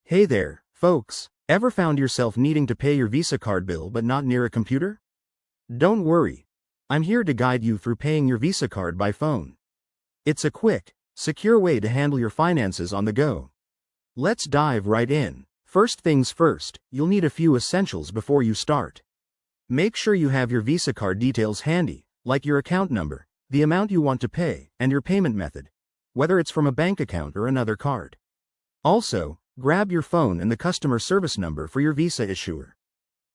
Hey there, folks. Ever found yourself needing to pay your Visa card bill but not near a computer? Don't worry. I'm here to guide you through paying your Visa card by phone. It's a quick, secure way to handle your finances on the go. Let's dive right in. First things first, you'll need a few essentials before you start. Make sure you have your Visa card details handy, like your account number, the amount you want to pay, and your payment method, whether it's from a bank account or another card. Also, grab your phone and the customer service number for your Visa issuer.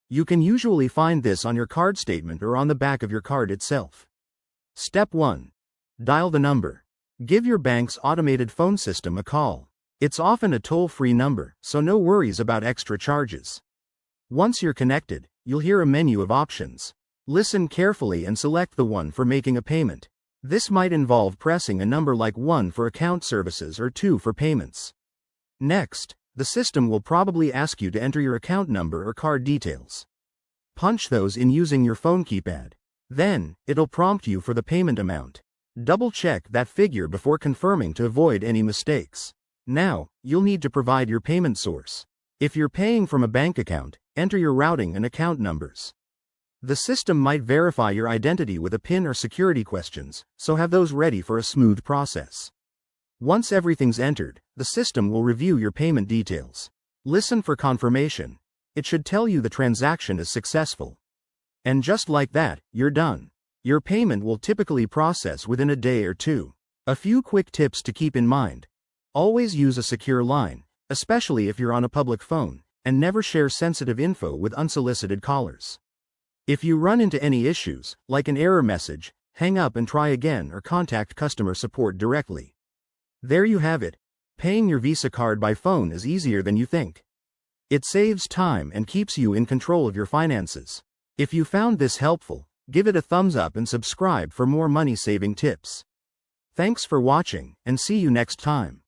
You can usually find this on your card statement or on the back of your card itself. Step 1. Dial the number. Give your bank's automated phone system a call. It's often a toll-free number, so no worries about extra charges. Once you're connected, you'll hear a menu of options. Listen carefully and select the one for making a payment. This might involve pressing a number like 1 for account services or 2 for payments. Next, the system will probably ask you to enter your account number or card details. Punch those in using your phone keypad. Then, it'll prompt you for the payment amount. Double-check that figure before confirming to avoid any mistakes. Now, you'll need to provide your payment source. If you're paying from a bank account, enter your routing and account numbers. The system might verify your identity with a PIN or security questions, so have those ready for a smooth process. Once everything's entered, the system will review your payment details. Listen for confirmation. It should tell you the transaction is successful. And just like that, you're done. Your payment will typically process within a day or two. A few quick tips to keep in mind. Always use a secure line, especially if you're on a public phone, and never share sensitive info with unsolicited callers. If you run into any issues, like an error message, hang up and try again or contact customer support directly. There you have it. Paying your Visa card by phone is easier than you think. It saves time and keeps you in control of your finances. If you found this helpful, give it a thumbs up and subscribe for more money-saving tips. Thanks for watching, and see you next time.